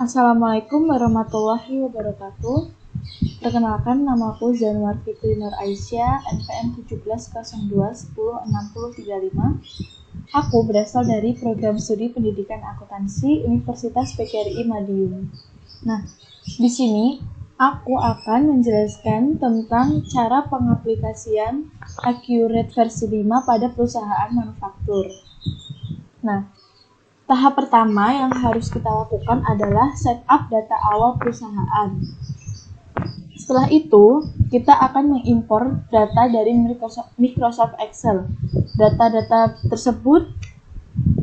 Assalamualaikum warahmatullahi wabarakatuh. Perkenalkan, namaku Zainwar Fitri Nur Aisyah, NPM 1702106035. Aku berasal dari program studi pendidikan akuntansi Universitas PKRI Madiun. Nah, di sini aku akan menjelaskan tentang cara pengaplikasian Accurate versi 5 pada perusahaan manufaktur. Nah, tahap pertama yang harus kita lakukan adalah setup data awal perusahaan. Setelah itu, kita akan mengimpor data dari Microsoft Excel. Data-data tersebut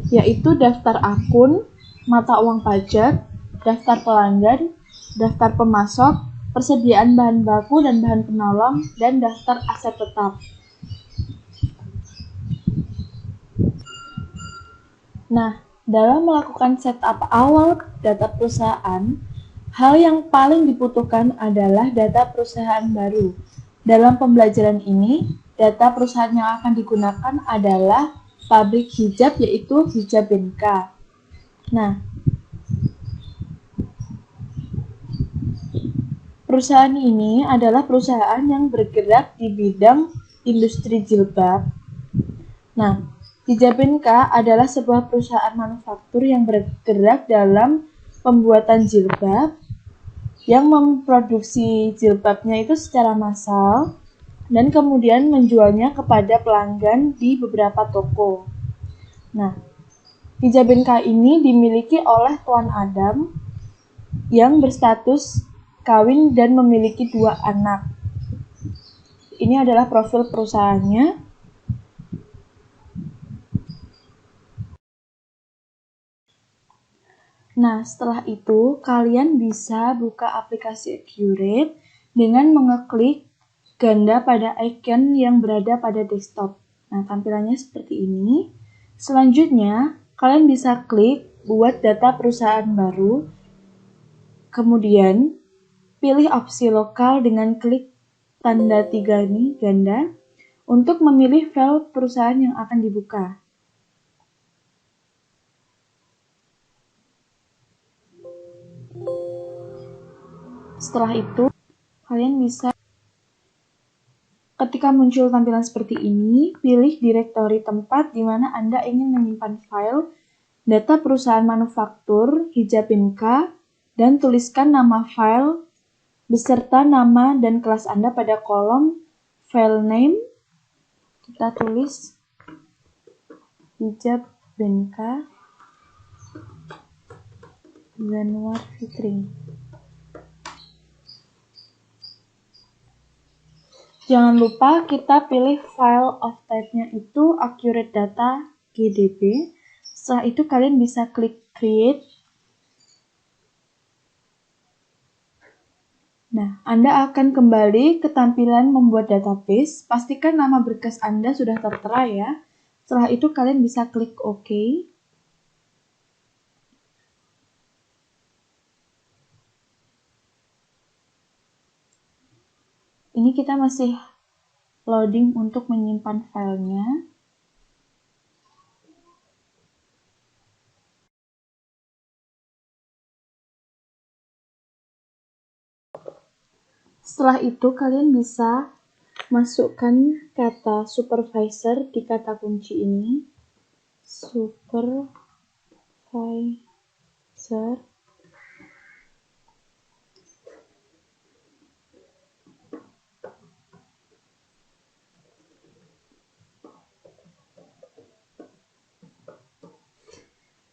yaitu daftar akun, mata uang pajak, daftar pelanggan, daftar pemasok, persediaan bahan baku dan bahan penolong, dan daftar aset tetap. Nah, dalam melakukan setup awal data perusahaan, hal yang paling dibutuhkan adalah data perusahaan baru. Dalam pembelajaran ini, data perusahaan yang akan digunakan adalah pabrik hijab, yaitu Hijabenka. Nah, perusahaan ini adalah perusahaan yang bergerak di bidang industri jilbab. Nah, Hijabenka adalah sebuah perusahaan manufaktur yang bergerak dalam pembuatan jilbab, yang memproduksi jilbabnya itu secara massal dan kemudian menjualnya kepada pelanggan di beberapa toko. Nah, Hijabenka ini dimiliki oleh Tuan Adam yang berstatus kawin dan memiliki 2 anak. Ini adalah profil perusahaannya. Nah, setelah itu kalian bisa buka aplikasi Accurate dengan mengeklik ganda pada icon yang berada pada desktop. Nah, tampilannya seperti ini. Selanjutnya, kalian bisa klik buat data perusahaan baru. Kemudian, pilih opsi lokal dengan klik tanda 3 ini, ganda, untuk memilih file perusahaan yang akan dibuka. Setelah itu, kalian bisa, ketika muncul tampilan seperti ini, pilih direktori tempat di mana Anda ingin menyimpan file data perusahaan manufaktur Hijabenka dan tuliskan nama file beserta nama dan kelas Anda pada kolom file name. Kita tulis Hijabenka Zainwar Fitri. Jangan lupa kita pilih file of type-nya itu Accurate Data GDB. Setelah itu kalian bisa klik Create. Nah, Anda akan kembali ke tampilan membuat database. Pastikan nama berkas Anda sudah tertera ya. Setelah itu kalian bisa klik OK. Ini kita masih loading untuk menyimpan filenya. Setelah itu kalian bisa masukkan kata supervisor di kata kunci ini. Supervisor.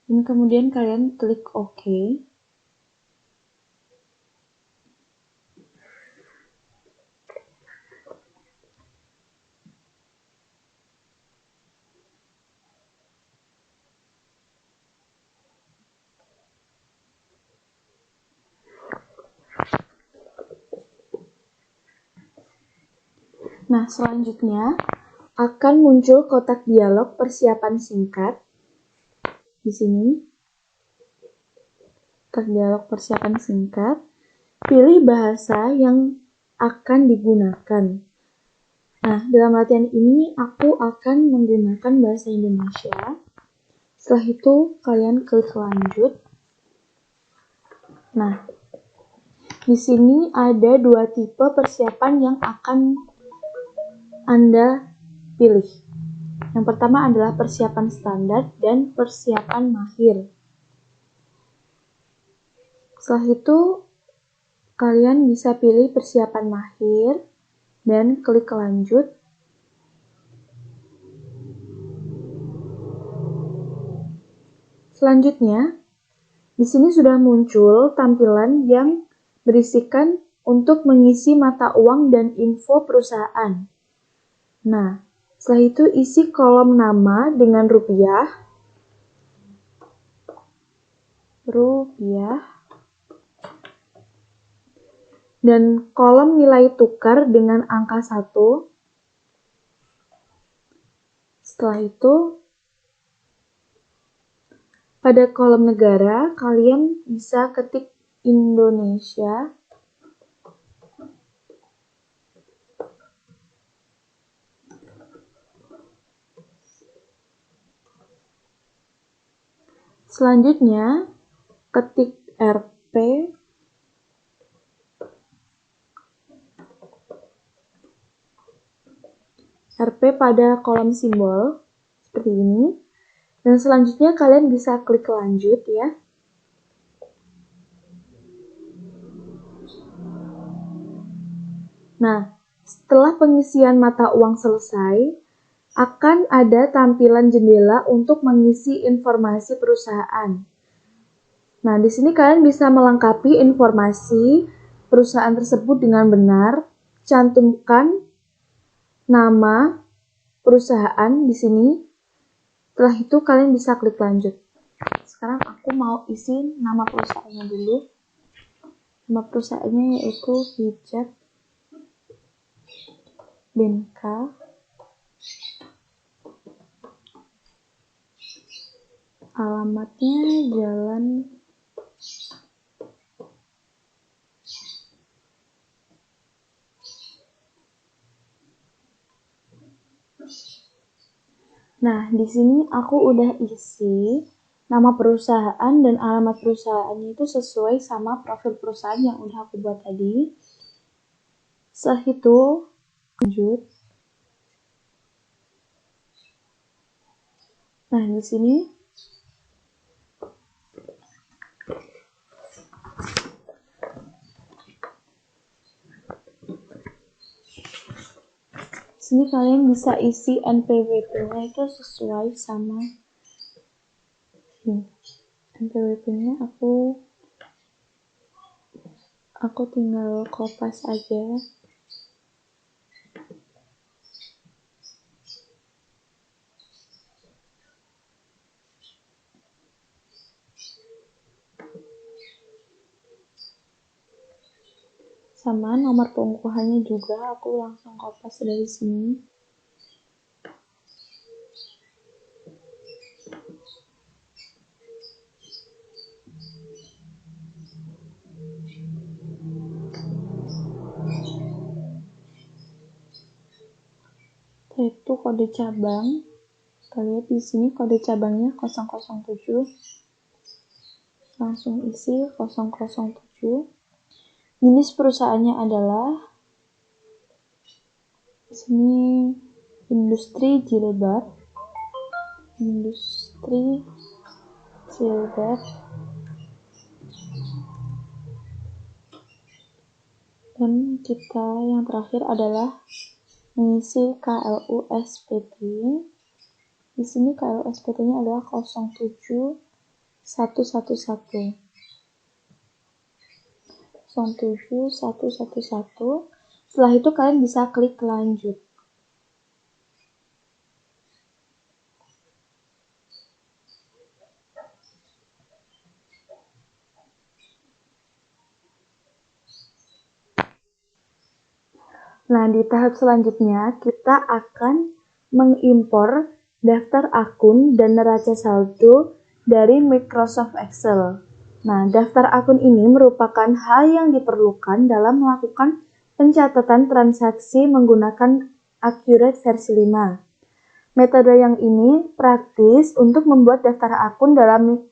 Dan kemudian kalian klik OK. Nah, selanjutnya akan muncul kotak dialog persiapan singkat. Di sini, kotak dialog persiapan singkat. Pilih bahasa yang akan digunakan. Nah, dalam latihan ini aku akan menggunakan bahasa Indonesia. Setelah itu, kalian klik lanjut. Nah, di sini ada dua tipe persiapan yang akan Anda pilih. Yang pertama adalah persiapan standar dan persiapan mahir. Setelah itu, kalian bisa pilih persiapan mahir dan klik lanjut. Selanjutnya, di sini sudah muncul tampilan yang berisikan untuk mengisi mata uang dan info perusahaan. Nah, setelah itu isi kolom nama dengan rupiah, dan kolom nilai tukar dengan angka 1. Setelah itu, pada kolom negara, kalian bisa ketik Indonesia. Selanjutnya, ketik RP. RP pada kolom simbol, seperti ini. Dan selanjutnya kalian bisa klik lanjut ya. Nah, setelah pengisian mata uang selesai, akan ada tampilan jendela untuk mengisi informasi perusahaan. Nah, di sini kalian bisa melengkapi informasi perusahaan tersebut dengan benar, cantumkan nama perusahaan di sini. Setelah itu kalian bisa klik lanjut. Sekarang aku mau isi nama perusahaannya dulu. Nama perusahaannya yaitu Hijab Benka. Alamatnya Jalan Nah, di sini aku udah isi nama perusahaan dan alamat perusahaannya itu sesuai sama profil perusahaan yang udah aku buat tadi. Setelah itu, lanjut. Nah, di sini kalian bisa isi NPWP-nya itu sesuai sama ini. NPWP-nya aku tinggal kopas aja. Sama nomor pengukuhannya juga aku langsung kopas dari sini. Itu kode cabang. Kita lihat di sini kode cabangnya 007. Langsung isi 007. Jenis perusahaannya adalah di sini industri jilbab. Dan kita yang terakhir adalah mengisi KLU SPT. Di sini KLU SPT-nya adalah 07111. 07111. Setelah itu kalian bisa klik lanjut. Nah, di tahap selanjutnya kita akan mengimpor daftar akun dan neraca saldo dari Microsoft Excel. Nah, daftar akun ini merupakan hal yang diperlukan dalam melakukan pencatatan transaksi menggunakan Accurate versi 5. Metode yang ini praktis untuk membuat daftar akun dalam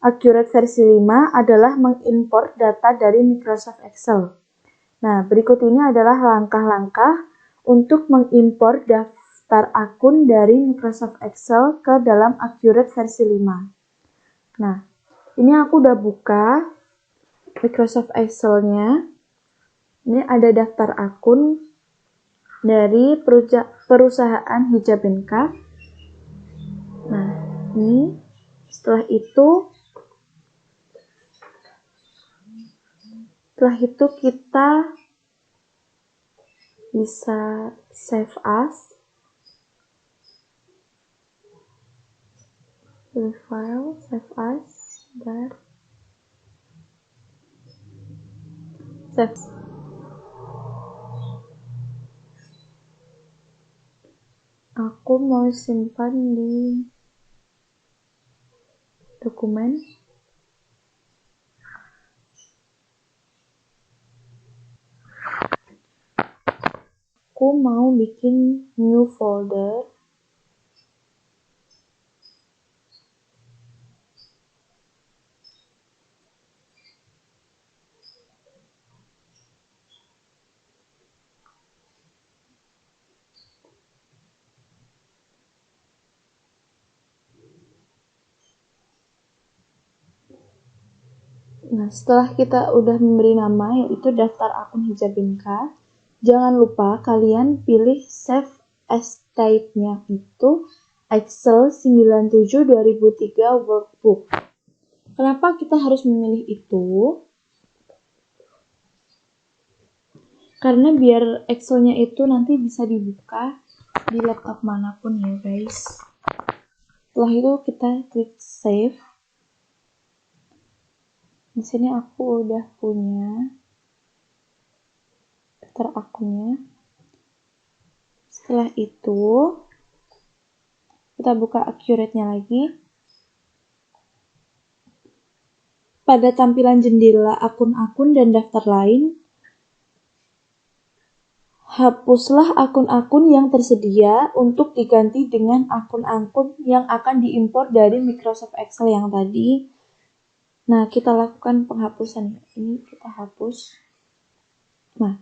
Accurate versi 5 adalah mengimport data dari Microsoft Excel. Nah, berikut ini adalah langkah-langkah untuk mengimport daftar akun dari Microsoft Excel ke dalam Accurate versi 5. Nah, ini aku udah buka Microsoft Excel-nya. Ini ada daftar akun dari perusahaan Hijabenka. Nah, ini setelah itu kita bisa save as, file, save as, dan save. Aku mau simpan di dokumen. Aku mau bikin new folder. Nah, setelah kita udah memberi nama yaitu daftar akun Hijabenka, jangan lupa kalian pilih save as type-nya itu Excel 97 2003 workbook. Kenapa kita harus memilih itu? Karena biar Excel-nya itu nanti bisa dibuka di laptop manapun ya guys. Setelah itu kita klik save. Di sini aku udah punya daftar akunnya. Setelah itu kita buka Accurate-nya lagi. Pada tampilan jendela akun-akun dan daftar lain, hapuslah akun-akun yang tersedia untuk diganti dengan akun-akun yang akan diimpor dari Microsoft Excel yang tadi. Nah, kita lakukan penghapusan. Ini kita hapus. Nah,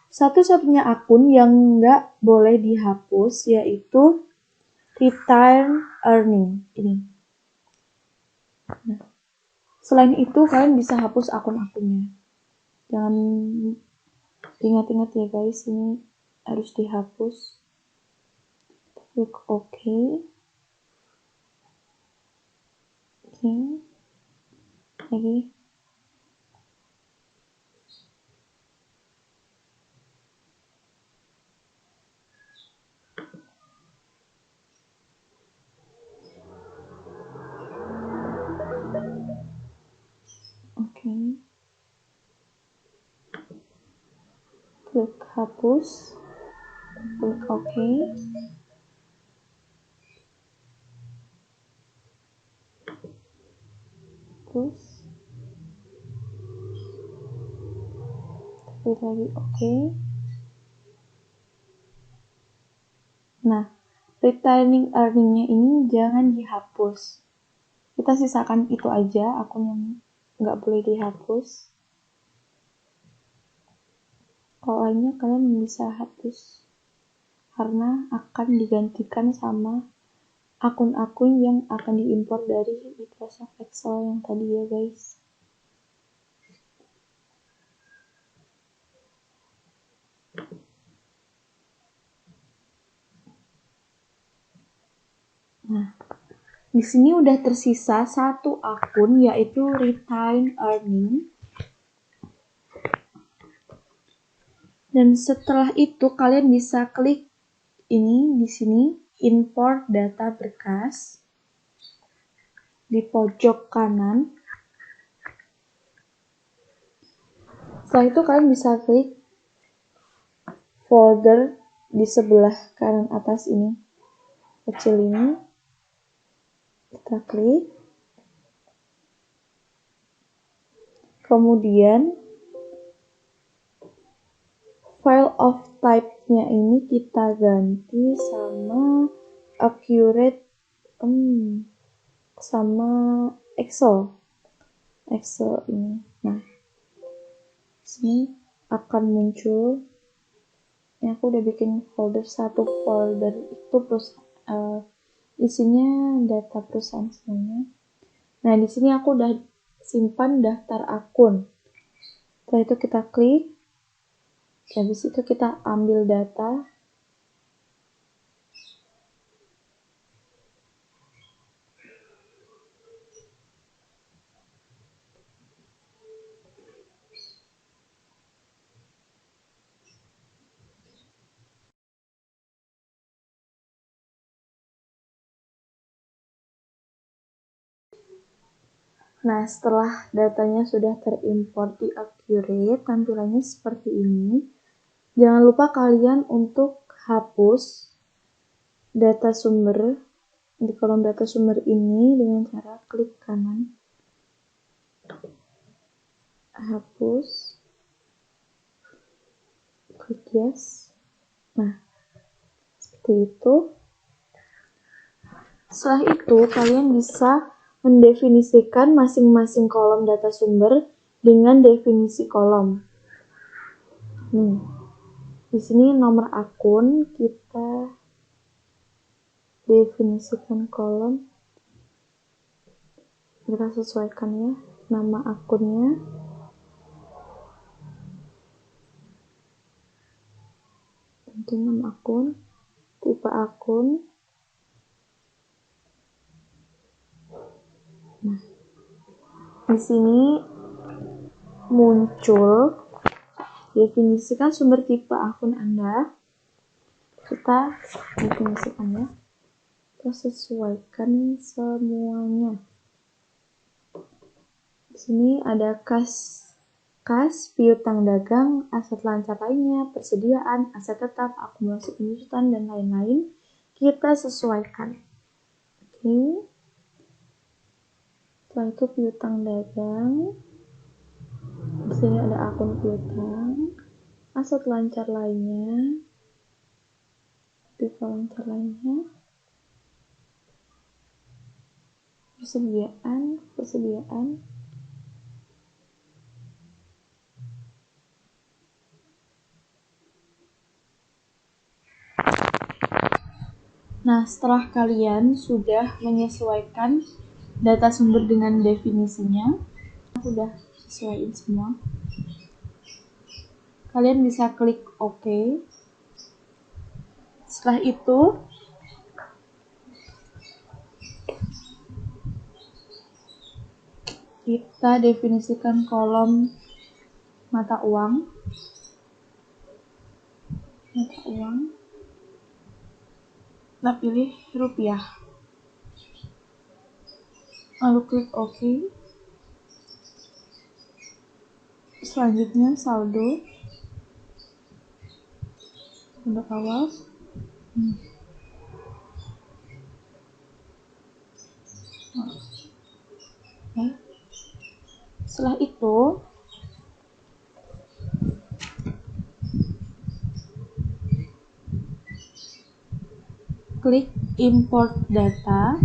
satu-satunya akun yang nggak boleh dihapus yaitu return earning. Ini. Nah, selain itu, kalian bisa hapus akun-akunnya. Jangan ingat-ingat ya guys, ini harus dihapus. Klik OK. Oke. Lagi. Oke. Klik hapus. Klik OK. Terus klik lagi OK. Nah, returning earning-nya ini jangan dihapus. Kita sisakan itu aja, akun yang nggak boleh dihapus. Kalau lainnya kalian bisa hapus karena akan digantikan sama akun-akun yang akan diimpor dari Microsoft Excel yang tadi ya guys. Nah, di sini udah tersisa satu akun yaitu retain earning. Dan setelah itu kalian bisa klik ini di sini import data berkas di pojok kanan. Setelah itu kalian bisa klik folder di sebelah kanan atas ini, kecil ini. Kita klik. Kemudian file of type-nya ini kita ganti sama accurate sama Excel ini. Nah, sini akan muncul. Ini aku udah bikin satu folder itu isinya data perusahaan semuanya. Nah, di sini aku udah simpan daftar akun. Setelah itu kita klik. Habis itu kita ambil data. Nah, setelah datanya sudah terimport di Accurate, tampilannya seperti ini. Jangan lupa kalian untuk hapus data sumber di kolom data sumber ini dengan cara klik kanan. Hapus. Klik yes. Nah, seperti itu. Setelah itu, kalian bisa mendefinisikan masing-masing kolom data sumber dengan definisi kolom. Di sini nomor akun kita definisikan kolom. Kita sesuaikan ya, nama akunnya. Penting nama akun, tipe akun. Nah, di sini muncul definisikan sumber tipe akun Anda. Kita definisikan ya. Kita sesuaikan semuanya. Di sini ada kas piutang dagang, aset lancar lainnya, persediaan, aset tetap, akumulasi penyusutan, dan lain-lain. Kita sesuaikan. Oke. Setelah itu piutang dagang. Di sini ada akun piutang, aset lancar lainnya, aktif lancar lainnya, persediaan. Nah, setelah kalian sudah menyesuaikan data sumber dengan definisinya, aku udah sesuaiin semua. Kalian bisa klik OK. Setelah itu, kita definisikan kolom mata uang. Kita pilih rupiah. Lalu klik OK. Selanjutnya saldo untuk awal. Setelah itu klik import data.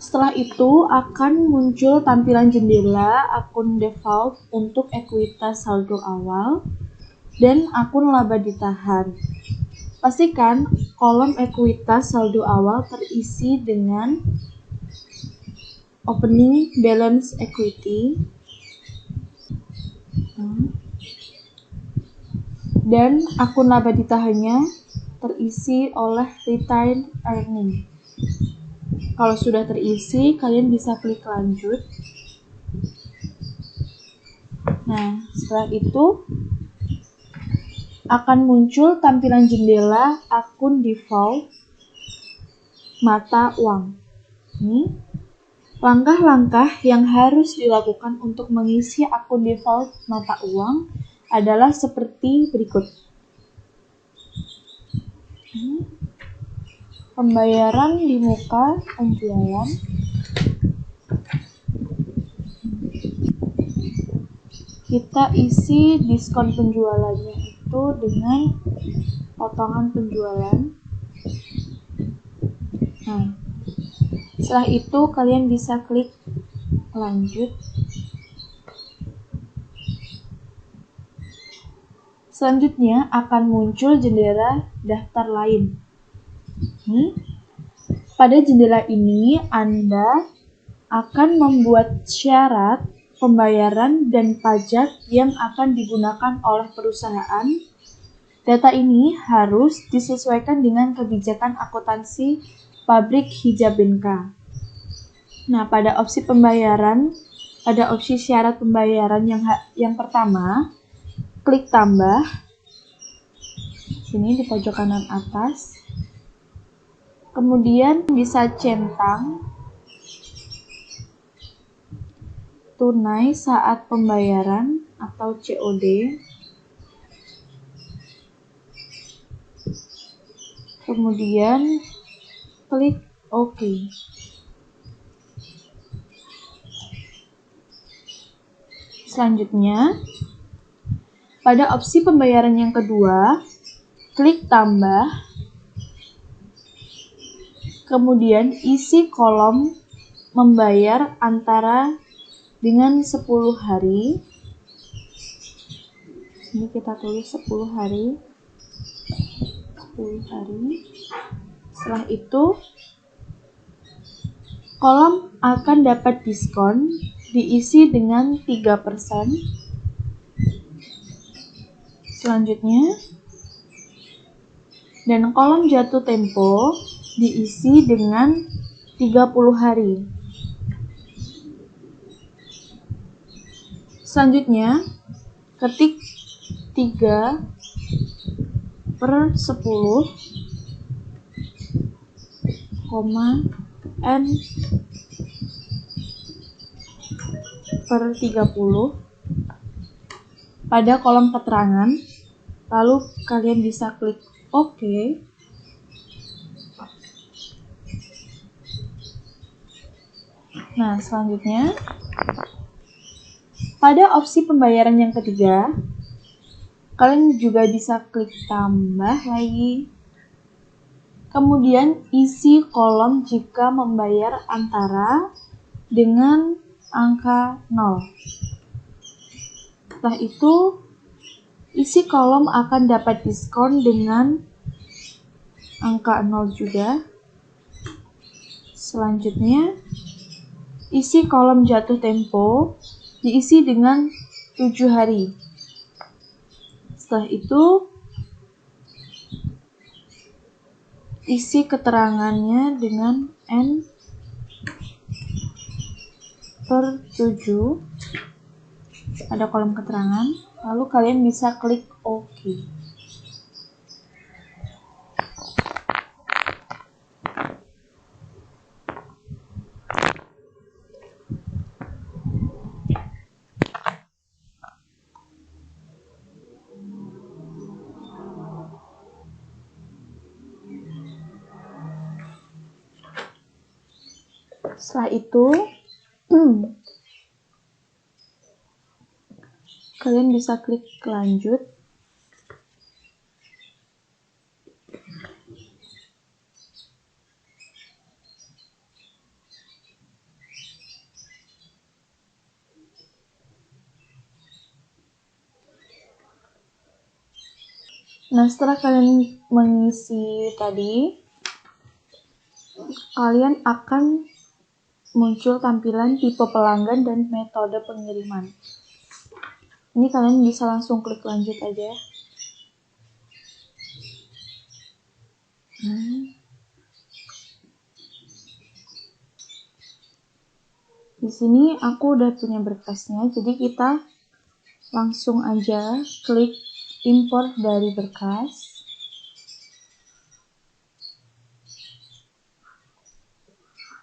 Setelah itu akan muncul tampilan jendela akun default untuk ekuitas saldo awal dan akun laba ditahan. Pastikan kolom ekuitas saldo awal terisi dengan opening balance equity dan akun laba ditahannya terisi oleh retained earning. Kalau sudah terisi, kalian bisa klik lanjut. Nah, setelah itu akan muncul tampilan jendela akun default mata uang. Ini Langkah-langkah yang harus dilakukan untuk mengisi akun default mata uang adalah seperti berikut. Pembayaran di muka penjualan. Kita isi diskon penjualannya itu dengan potongan penjualan. Nah, setelah itu kalian bisa klik lanjut. Selanjutnya akan muncul jendela daftar lain. Pada jendela ini Anda akan membuat syarat pembayaran dan pajak yang akan digunakan oleh perusahaan. Data ini harus disesuaikan dengan kebijakan akuntansi pabrik Hijabenka. Nah, pada opsi pembayaran, pada opsi syarat pembayaran yang pertama, klik tambah. Sini di pojok kanan atas. Kemudian bisa centang tunai saat pembayaran atau COD. Kemudian klik OK. Selanjutnya, pada opsi pembayaran yang kedua, klik tambah. Kemudian isi kolom membayar antara dengan 10 hari. Ini kita tulis 10 hari. 10 hari. Setelah itu, kolom akan dapat diskon diisi dengan 3%. Selanjutnya, dan kolom jatuh tempo diisi dengan 30 hari. Selanjutnya, ketik 3/10, N/30 pada kolom keterangan, lalu kalian bisa klik OK. Nah, selanjutnya, pada opsi pembayaran yang ketiga, kalian juga bisa klik tambah lagi. Kemudian isi kolom jika membayar antara dengan angka 0. Setelah itu, isi kolom akan dapat diskon dengan angka 0 juga. Selanjutnya, isi kolom jatuh tempo diisi dengan 7 hari. Setelah itu, isi keterangannya dengan N/7 pada kolom keterangan, lalu kalian bisa klik OK. Setelah itu, kalian bisa klik lanjut. Nah, setelah kalian mengisi tadi, kalian akan muncul tampilan tipe pelanggan dan metode pengiriman. Ini kalian bisa langsung klik lanjut aja. Di sini aku udah punya berkasnya, jadi kita langsung aja klik import dari berkas.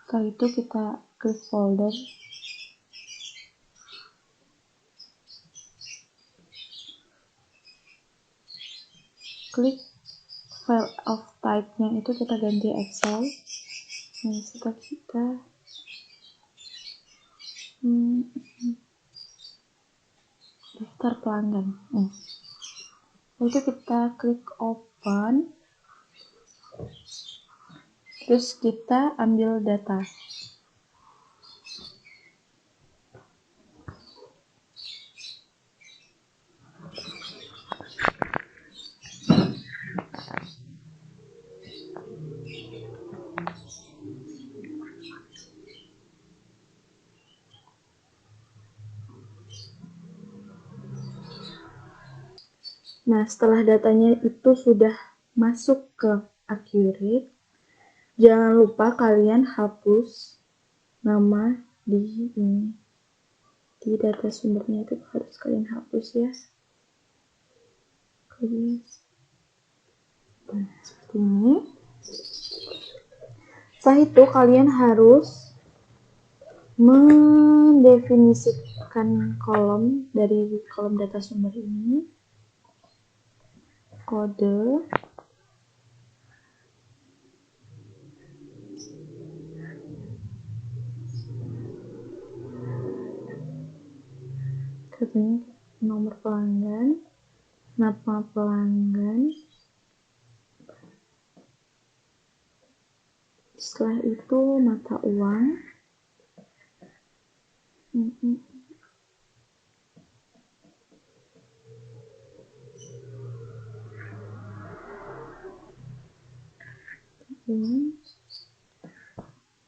Setelah itu kita klik folder, klik file of type-nya itu kita ganti Excel. Nah, setelah kita daftar pelanggan. Itu kita klik open, terus kita ambil data. Nah, setelah datanya itu sudah masuk ke accurate, jangan lupa kalian hapus nama di ini. Di data sumbernya itu harus kalian hapus ya. Nah, seperti ini. Setelah itu kalian harus mendefinisikan kolom dari kolom data sumber ini. Kode, katanya nomor pelanggan, nama pelanggan. Setelah itu mata uang.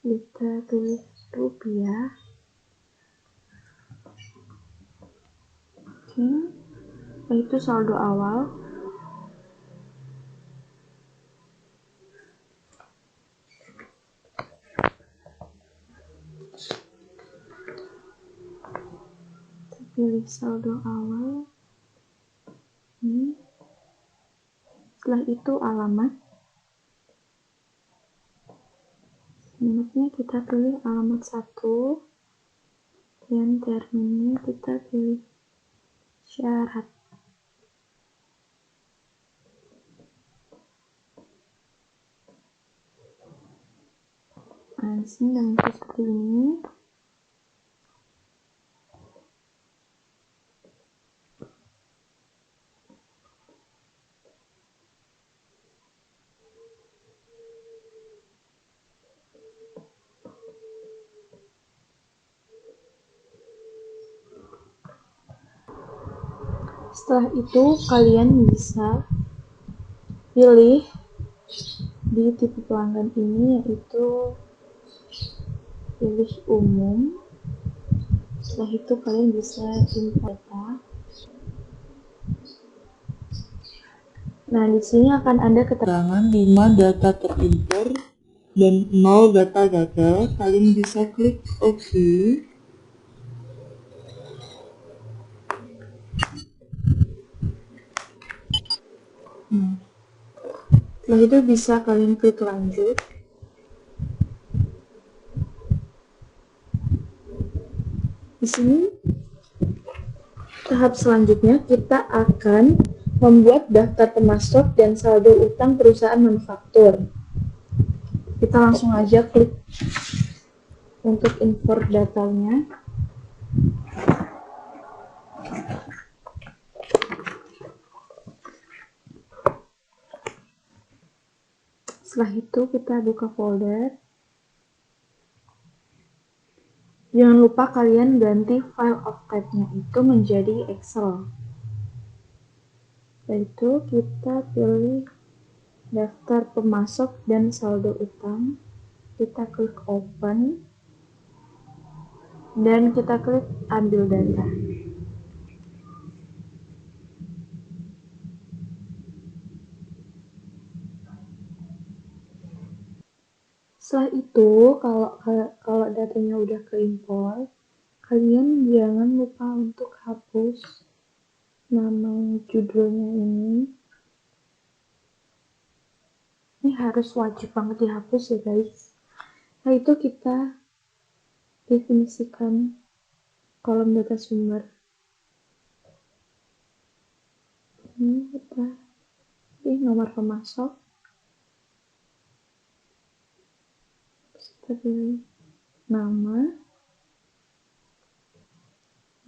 Kita tulis rupiah. Itu saldo awal. Kita pilih saldo awal. Setelah itu alamat. Alamatnya kita pilih alamat 1, dan terminnya kita pilih syarat. Nah, disini dengan seperti ini. Setelah itu kalian bisa pilih di tipe pelanggan ini, yaitu pilih umum. Setelah itu kalian bisa import data. Nah, di sini akan ada keterangan 5 data terimpor dan 0 data gagal. Kalian bisa klik OK. Setelah itu bisa kalian klik lanjut. Di sini tahap selanjutnya kita akan membuat daftar pemasok dan saldo utang perusahaan manufaktur. Kita langsung aja klik untuk import datanya. Setelah itu kita buka folder. Jangan lupa kalian ganti file of type-nya itu menjadi Excel. Setelah itu kita pilih daftar pemasok dan saldo utang. Kita klik open dan kita klik ambil data. Setelah itu, kalau datanya udah keimport, kalian jangan lupa untuk hapus nama judulnya ini. Ini harus wajib banget dihapus ya guys. Setelah itu kita definisikan kolom data sumber. Ini kita pilih nomor pemasok, kita pilih nama,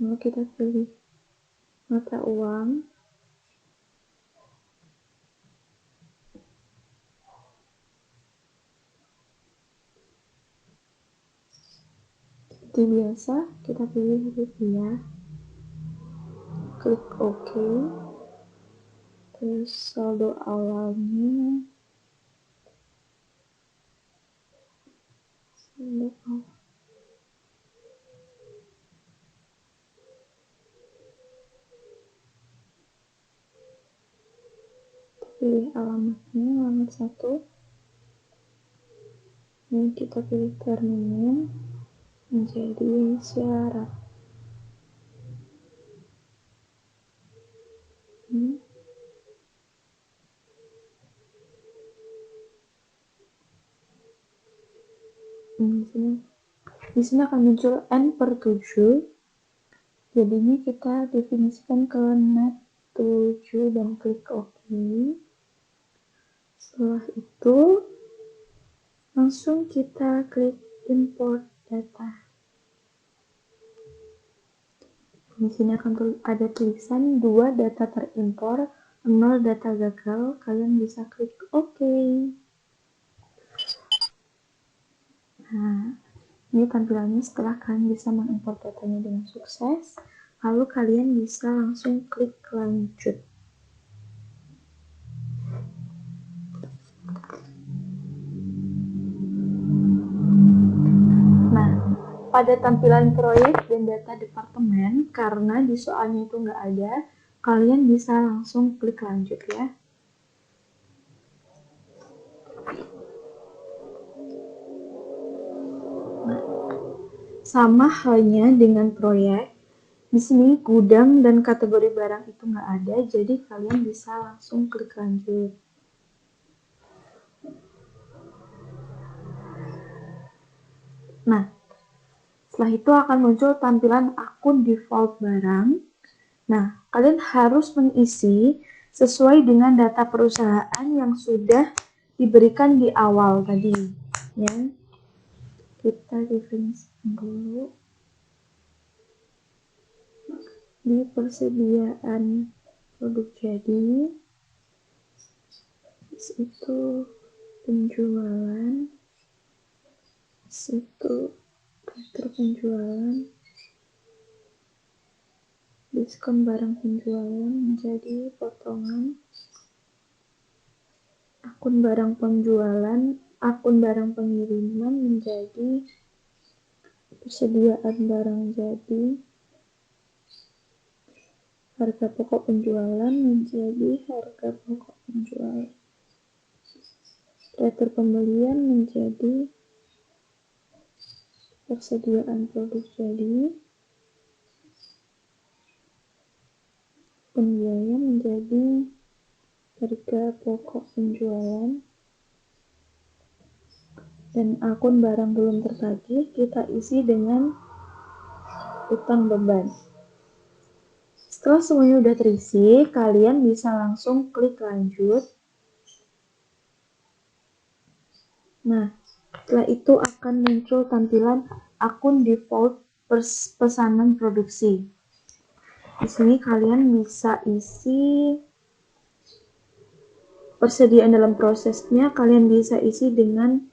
lalu kita pilih mata uang, seperti biasa kita pilih rupiah, klik OK, terus saldo awalnya, pilih alamatnya, alamat 1, dan kita pilih terminnya menjadi syarat. Di sini akan muncul N per 7, jadinya kita definisikan ke net 7 dan klik OK. Setelah itu langsung kita klik import data. Di sini akan ada tulisan 2 data terimpor, 0 data gagal. Kalian bisa klik OK. Nah, ini tampilannya setelah kalian bisa mengimport datanya dengan sukses. Lalu kalian bisa langsung klik lanjut. Nah, pada tampilan proyek dan data departemen, karena di soalnya itu nggak ada, kalian bisa langsung klik lanjut ya. Nah, sama halnya dengan proyek, di sini gudang dan kategori barang itu nggak ada, jadi kalian bisa langsung klik lanjut. Nah, setelah itu akan muncul tampilan akun default barang. Nah, kalian harus mengisi sesuai dengan data perusahaan yang sudah diberikan di awal tadi. Ya, kita definisikan dulu di persediaan produk jadi, itu penjualan, itu daftar penjualan, diskon barang penjualan menjadi potongan, akun barang penjualan, akun barang pengiriman menjadi persediaan barang jadi, harga pokok penjualan menjadi harga pokok penjualan, retur pembelian menjadi persediaan produk jadi, pembiaya menjadi harga pokok penjualan, dan akun barang belum tertagih kita isi dengan utang beban. Setelah semuanya udah terisi, kalian bisa langsung klik lanjut. Nah, setelah itu akan muncul tampilan akun default pesanan produksi. Di sini kalian bisa isi persediaan dalam prosesnya, kalian bisa isi dengan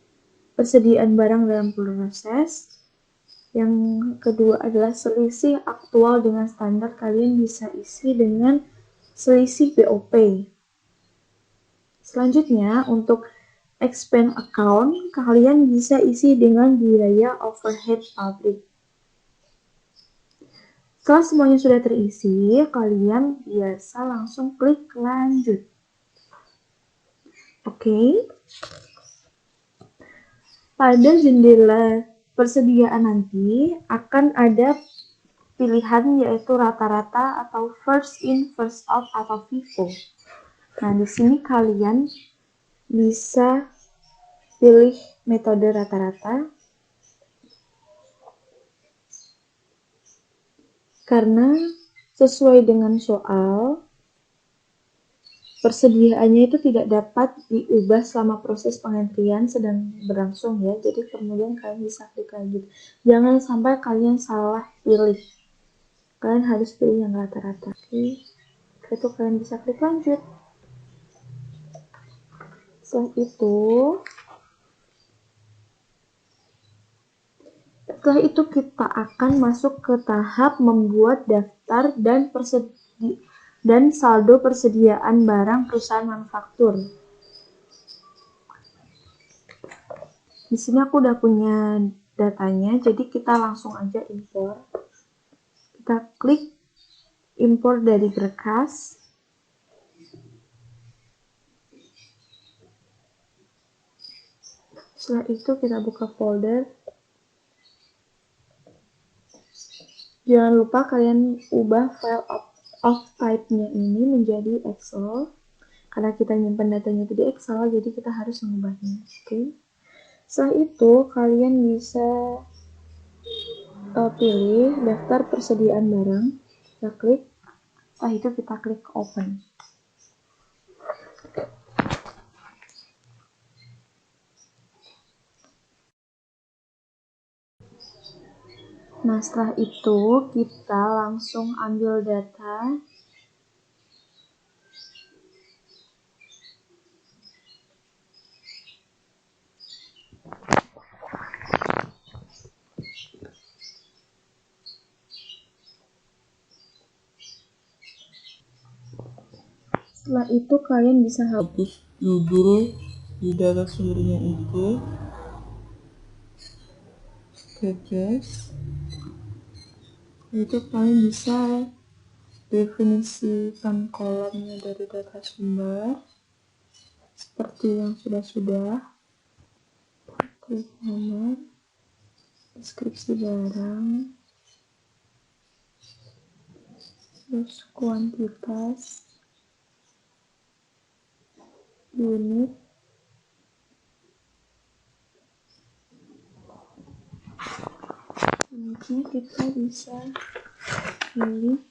persediaan barang dalam proses. Yang kedua adalah selisih aktual dengan standar, kalian bisa isi dengan selisih BOP. Selanjutnya, untuk expand account, kalian bisa isi dengan biaya overhead pabrik. Setelah semuanya sudah terisi, kalian biasa langsung klik lanjut. Oke. Pada jendela persediaan nanti akan ada pilihan yaitu rata-rata atau first in first out atau FIFO. Nah, di sini kalian bisa pilih metode rata-rata. Karena sesuai dengan soal, persediaannya itu tidak dapat diubah selama proses pengantrian sedang berlangsung ya. Jadi kemudian kalian bisa klik lagi. Jangan sampai kalian salah pilih. Kalian harus pilih yang rata-rata. Oke. Itu kalian bisa klik lanjut. Setelah itu kita akan masuk ke tahap membuat daftar dan saldo persediaan barang perusahaan manufaktur. Di sini aku udah punya datanya, jadi kita langsung aja impor. Kita klik impor dari berkas. Setelah itu kita buka folder. Jangan lupa kalian ubah file of type-nya ini menjadi Excel. Karena kita nyimpan datanya itu di Excel, jadi kita harus mengubahnya. Oke. Setelah itu kalian bisa pilih daftar persediaan barang. Kita klik. Setelah itu kita klik open. Nah, setelah itu kita langsung ambil data. Setelah itu kalian bisa hapus judul di data sumbernya itu, text. Itu kalian bisa definisikan kolomnya dari data sumber seperti yang sudah klik nomor, deskripsi barang, terus kuantitas, unit, unitnya kita bisa pilih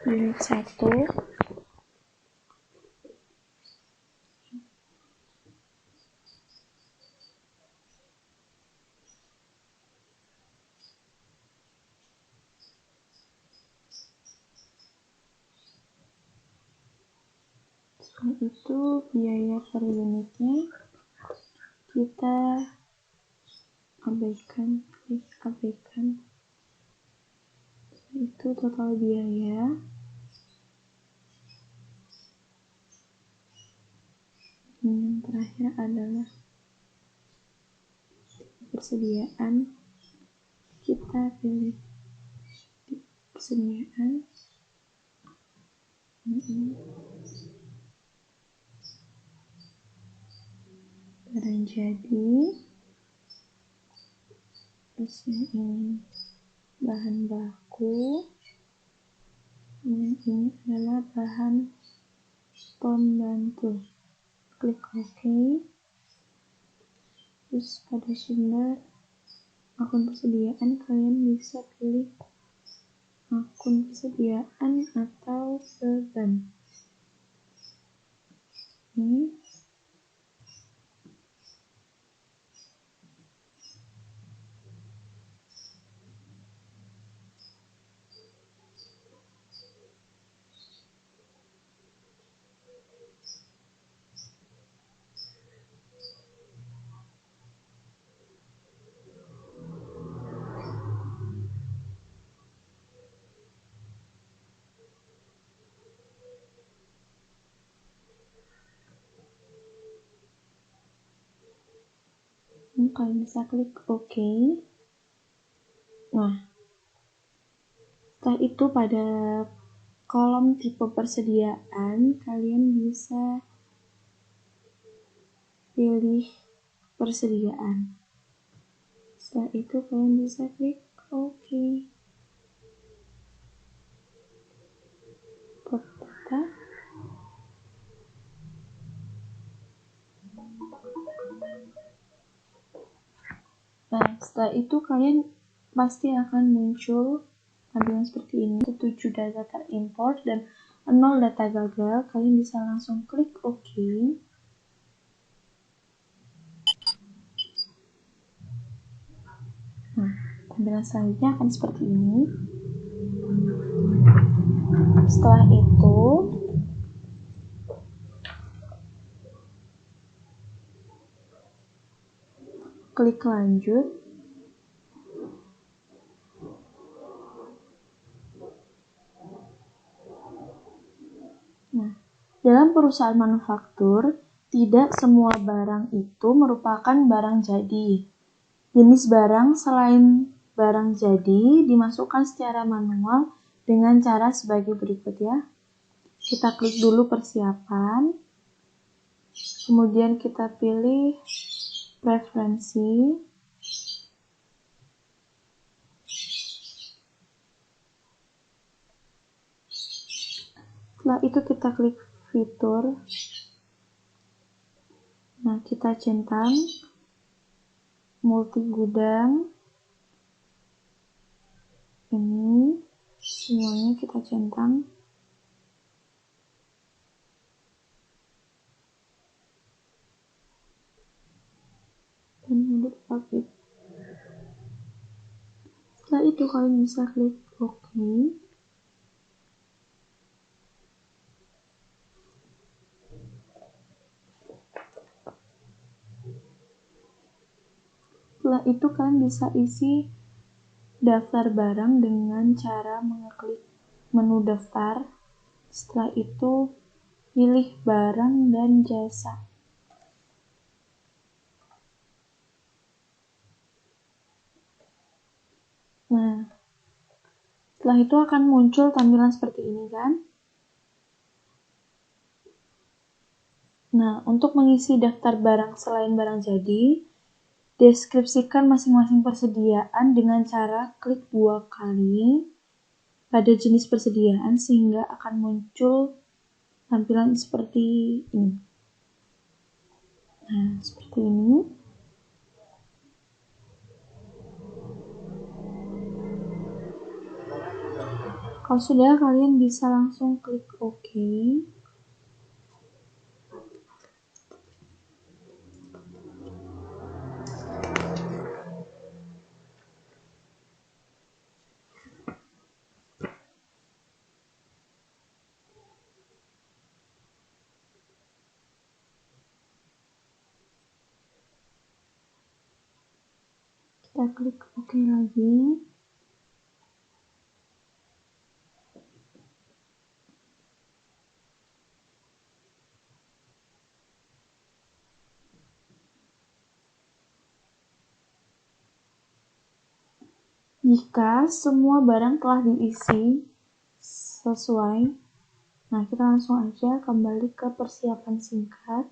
unit 1. Setelah itu biaya per unitnya kita abaikan. Itu total biaya. Yang terakhir adalah persediaan. Kita pilih persediaan. Barang jadi. Terus yang ini bahan baku. Yang ini adalah bahan pembantu. Klik OK. Terus pada sumber akun persediaan kalian bisa pilih akun persediaan atau beban. Ini kalian bisa klik OK. Nah, setelah itu pada kolom tipe persediaan kalian bisa pilih persediaan. Setelah itu kalian bisa klik OK. Data. Nah, setelah itu kalian pasti akan muncul tampilan seperti ini. 7 data terimport dan 0 data gagal. Kalian bisa langsung klik OK. Nah, tampilan selanjutnya akan seperti ini. Setelah itu, klik lanjut. Nah, dalam perusahaan manufaktur, tidak semua barang itu merupakan barang jadi. Jenis barang selain barang jadi dimasukkan secara manual dengan cara sebagai berikut ya. Kita klik dulu persiapan, kemudian kita pilih preferensi, setelah itu kita klik fitur. Nah, kita centang multi gudang, ini semuanya kita centang. Dan edit public. Setelah itu kalian bisa klik OK. Setelah itu kalian bisa isi daftar barang dengan cara mengeklik menu daftar. Setelah itu pilih barang dan jasa. Nah, setelah itu akan muncul tampilan seperti ini kan. Nah, untuk mengisi daftar barang selain barang jadi, deskripsikan masing-masing persediaan dengan cara klik 2 kali pada jenis persediaan sehingga akan muncul tampilan seperti ini. Nah, seperti ini. Kalau sudah, kalian bisa langsung klik OK. Kita klik OK lagi. Jika semua barang telah diisi sesuai, nah kita langsung aja kembali ke persiapan singkat.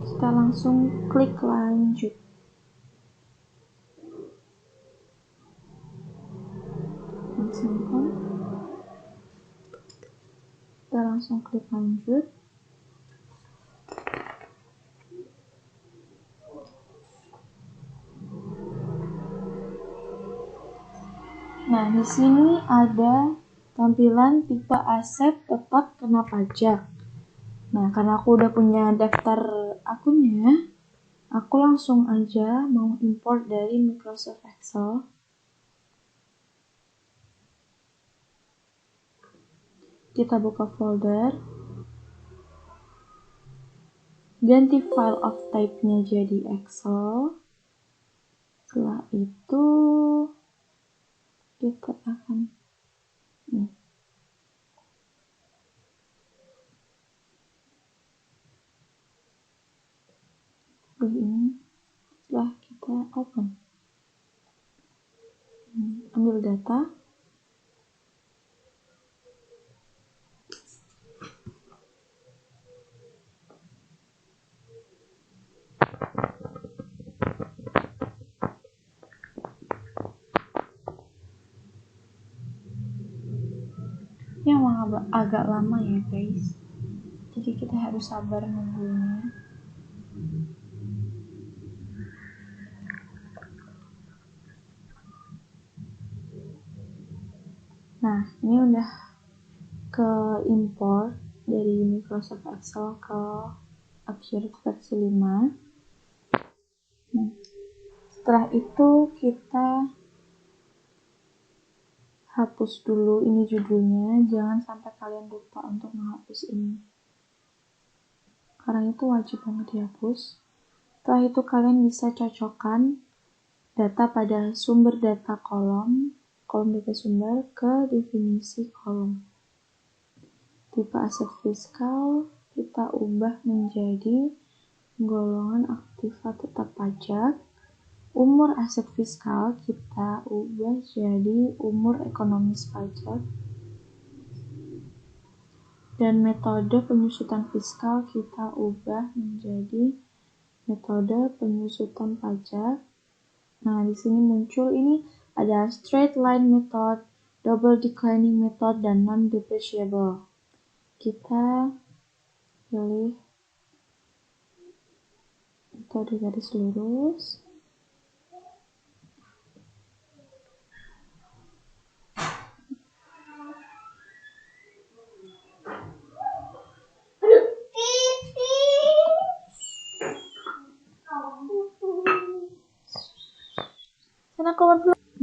Kita langsung klik lanjut. Kita langsung klik lanjut. Nah, di sini ada tampilan tipe aset tetap kena pajak. Nah, karena aku udah punya daftar akunnya, aku langsung aja mau import dari Microsoft Excel. Kita buka folder, ganti file of type-nya jadi Excel. Setelah itu kita akan ini. Setelah kita open, ambil data. Ini emang agak lama ya guys, jadi kita harus sabar nunggunya. Nah, ini udah ke import dari Microsoft Excel ke Accurate versi 5. Nah, setelah itu kita hapus dulu ini judulnya, jangan sampai kalian lupa untuk menghapus ini. Karena itu wajib banget dihapus. Setelah itu kalian bisa cocokkan data pada sumber data kolom data sumber ke definisi kolom. Tipe aset fiskal kita ubah menjadi golongan aktiva tetap pajak. Umur aset fiskal kita ubah jadi umur ekonomis pajak. Dan metode penyusutan fiskal kita ubah menjadi metode penyusutan pajak. Nah, di sini muncul ini ada straight line method, double declining method, dan non-depreciable. Kita pilih metode garis lurus.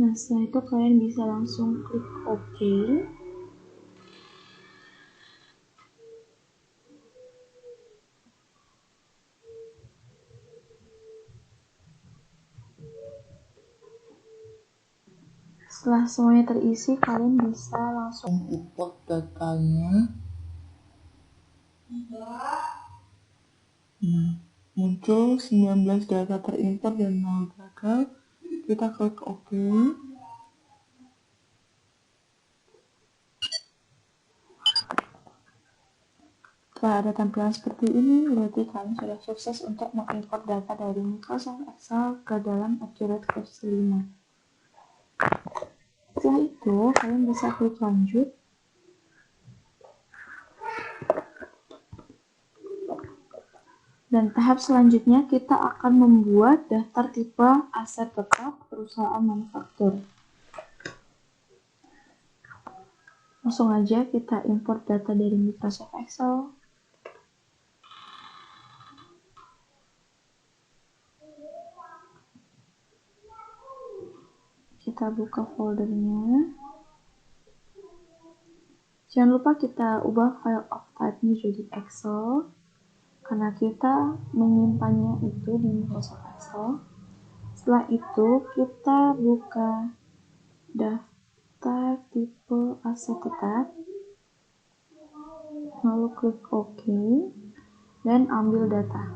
Nah, setelah itu kalian bisa langsung klik OK. Setelah semuanya terisi, kalian bisa langsung import datanya. Muncul 19 data terimport dan 0 gagal. Kita klik OK. Setelah ada tampilan seperti ini, berarti kalian sudah sukses untuk mengimport data dari Microsoft Excel ke dalam Accurate versi 5. Setelah itu, kalian bisa klik lanjut. Dan tahap selanjutnya kita akan membuat daftar tipe aset tetap perusahaan manufaktur. Langsung aja kita import data dari Microsoft Excel. Kita buka foldernya. Jangan lupa kita ubah file of type-nya jadi Excel, karena kita menyimpannya itu di Microsoft Excel. Setelah itu kita buka daftar tipe aset tetap, lalu klik OK, dan ambil data.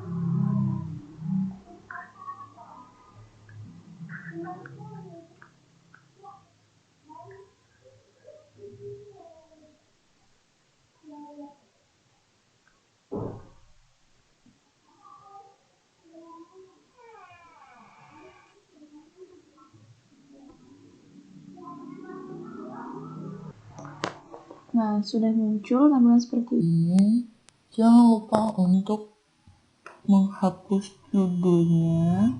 Nah, sudah muncul tampilan seperti ini. Jangan lupa untuk menghapus judulnya.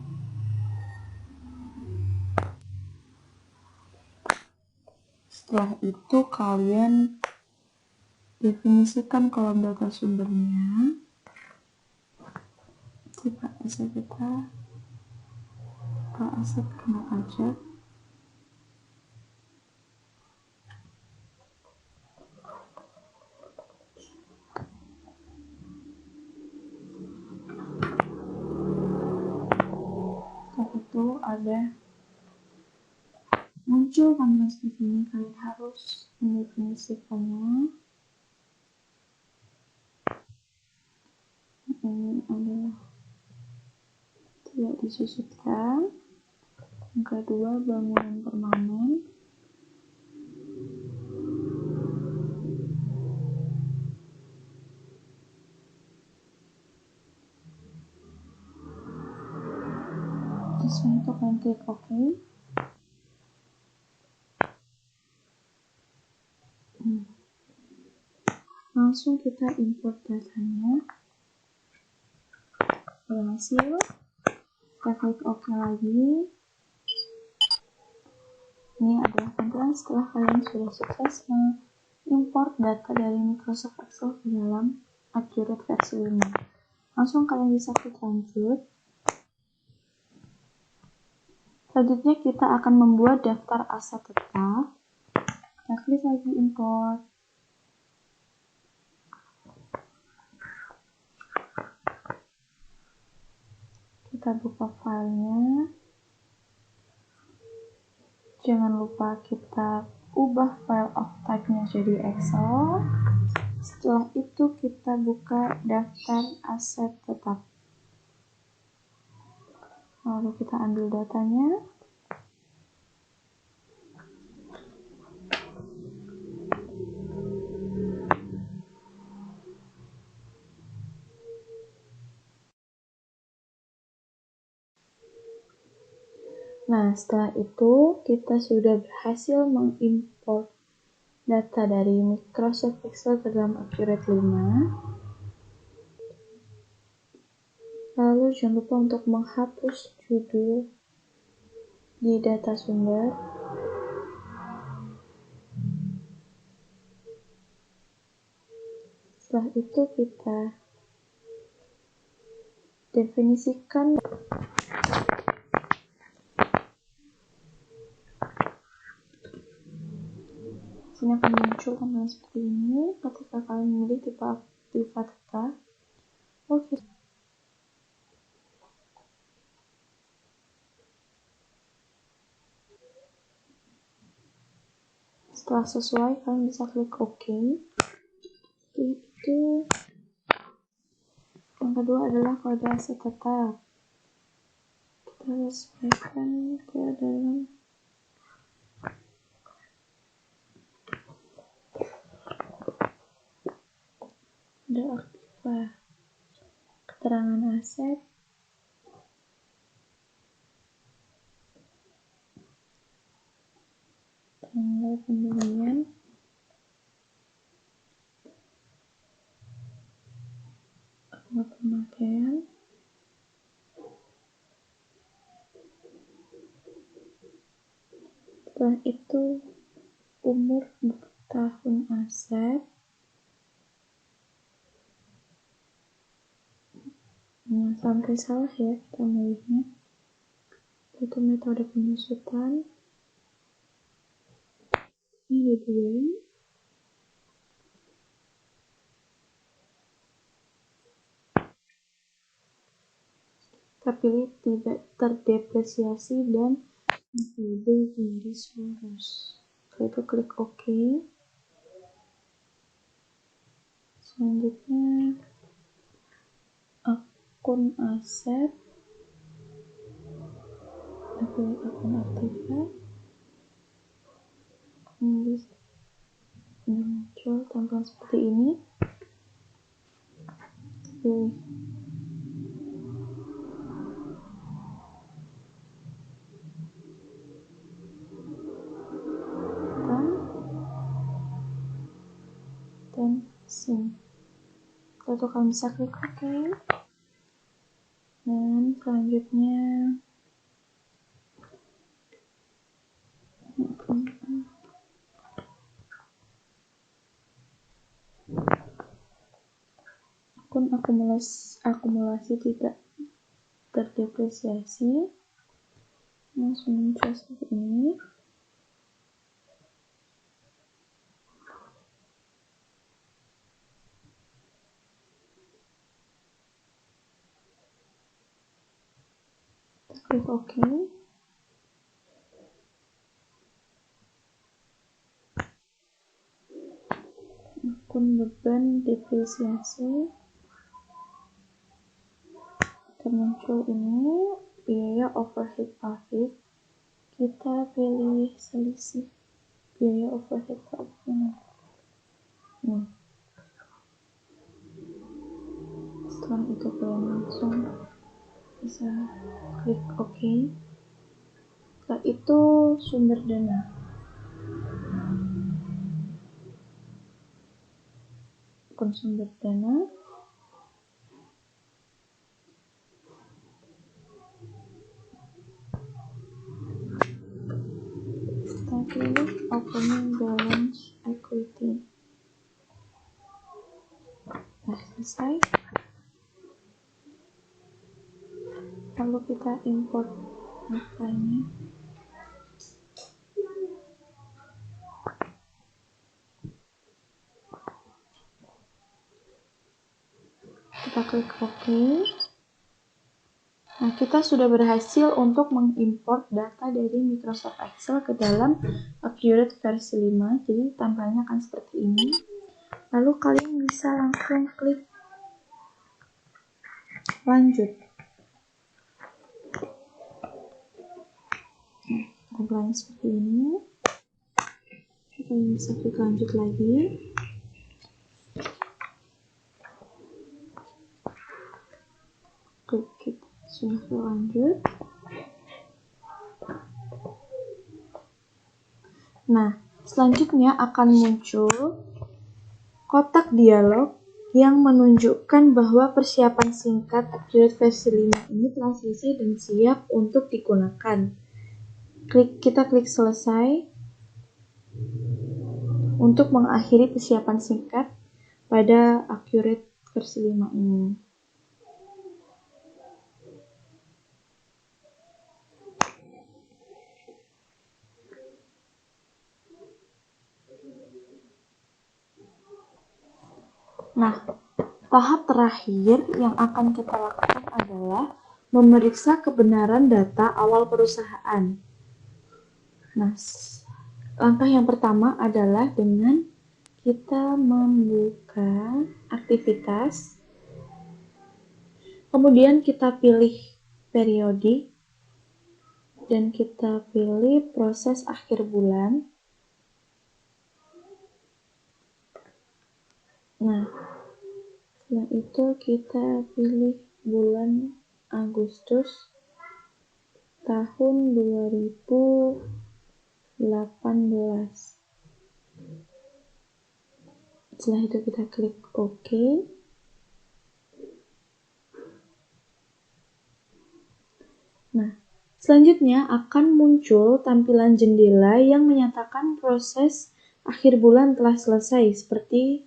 Setelah itu kalian definisikan kolom data sumbernya. Tipe aset kita, tipe aset kena pajak. Setelah itu ada muncul tampilan seperti ini, kalian harus mendefinisikannya. Ini adalah tidak disusutkan. Yang kedua, bangunan permanen. Setelah itu kalian klik OK. langsung kita import datanya. Berhasil. Kita klik OK lagi. Ini adalah tampilan setelah kalian sudah sukses mengimport data dari Microsoft Excel ke dalam Accurate versi 5. Langsung kalian bisa klik lanjut. Selanjutnya kita akan membuat daftar aset tetap. Kita klik lagi import. Kita buka filenya. Jangan lupa kita ubah file of type-nya jadi Excel. Setelah itu kita buka daftar aset tetap. Lalu kita ambil datanya. Nah, setelah itu kita sudah berhasil mengimport data dari Microsoft Excel ke dalam Accurate 5. Lalu jangan lupa untuk menghapus judul di data sumber. Setelah itu kita definisikan sini akan muncul tampilan seperti ini ketika kalian memilih tipe aktiva tetap. Oke. Setelah sesuai, kalian bisa klik OK. Itu yang kedua adalah kode aset tetap. Kita sesuaikan ke dalam kode aktiva. Keterangan aset, tanggal pembelian, tanggal pemakaian, setelah itu umur bertahun aset, sampai salah ya kita milihnya, itu metode penyusutan, ini dua. Kita pilih tidak terdepresiasi dan metode garis lurus. Setelah itu klik OK. Selanjutnya akun aset, pilih akun aktiva. Kemudian muncul tampilan seperti ini. Pilih dan SIM. Lalu kalian bisa klik OK. Dan selanjutnya akun akumulasi tidak terdepresiasi langsung muncul seperti ini. Klik OK. Akun beban depresiasi termuncul ini, biaya overhead pabrik. Kita pilih selisih biaya overhead pabrik. Setelah itu kalian langsung bisa klik OK. Setelah itu sumber dana. akun sumber dana. Kita pilih opening balance equity. Nah, selesai. Lalu kita import datanya. Kita klik OK. Nah, kita sudah berhasil untuk mengimport data dari Microsoft Excel ke dalam Accurate versi 5. Jadi tampilannya akan seperti ini. Lalu kalian bisa langsung klik lanjut. Tampilannya seperti ini. Kita bisa klik lanjut lagi. Klik kita sudah lanjut. Nah, selanjutnya akan muncul kotak dialog yang menunjukkan bahwa persiapan singkat Accurate versi 5 ini telah selesai dan siap untuk digunakan. Kita klik selesai untuk mengakhiri persiapan singkat pada Accurate versi 5 ini. Nah, tahap terakhir yang akan kita lakukan adalah memeriksa kebenaran data awal perusahaan. Nah, langkah yang pertama adalah dengan kita membuka aktivitas, kemudian kita pilih periodik, dan kita pilih proses akhir bulan. Nah, setelah itu kita pilih bulan Agustus tahun 2018. Setelah itu kita klik OK. Nah, selanjutnya akan muncul tampilan jendela yang menyatakan proses akhir bulan telah selesai seperti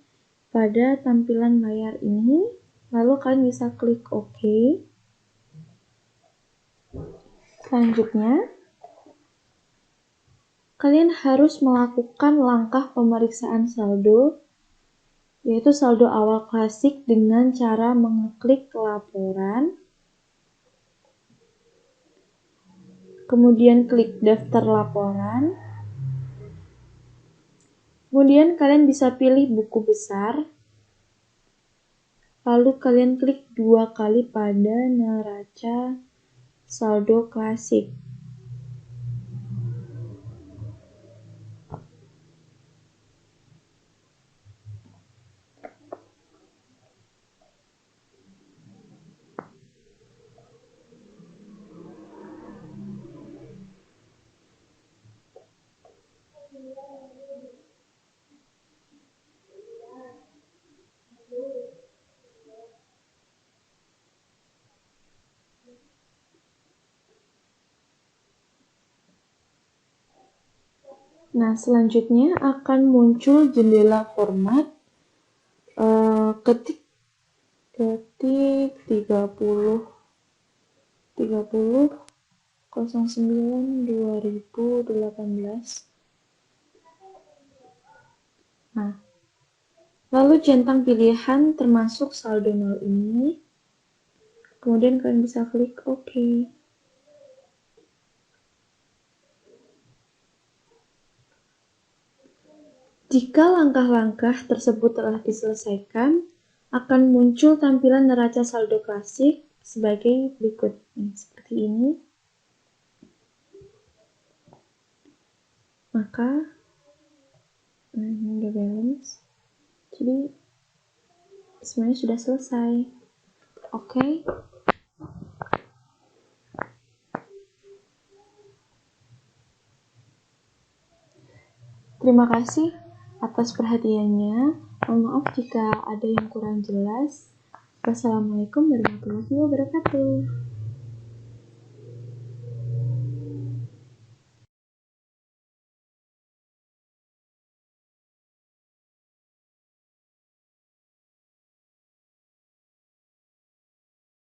pada tampilan layar ini. Lalu kalian bisa klik OK. Selanjutnya, kalian harus melakukan langkah pemeriksaan saldo, yaitu saldo awal klasik dengan cara mengeklik laporan, kemudian klik daftar laporan, kemudian kalian bisa pilih buku besar, lalu kalian klik 2 kali pada neraca saldo klasik. Nah, selanjutnya akan muncul jendela format ketik 30 09 2018. Nah, lalu centang pilihan termasuk saldo 0 ini. Kemudian kalian bisa klik OK. Jika langkah-langkah tersebut telah diselesaikan, akan muncul tampilan neraca saldo klasik sebagai berikut. Seperti ini. Maka, ini udah balance. Jadi, semuanya sudah selesai. Oke. Terima kasih atas perhatiannya. Mohon maaf jika ada yang kurang jelas. Wassalamualaikum warahmatullahi wabarakatuh.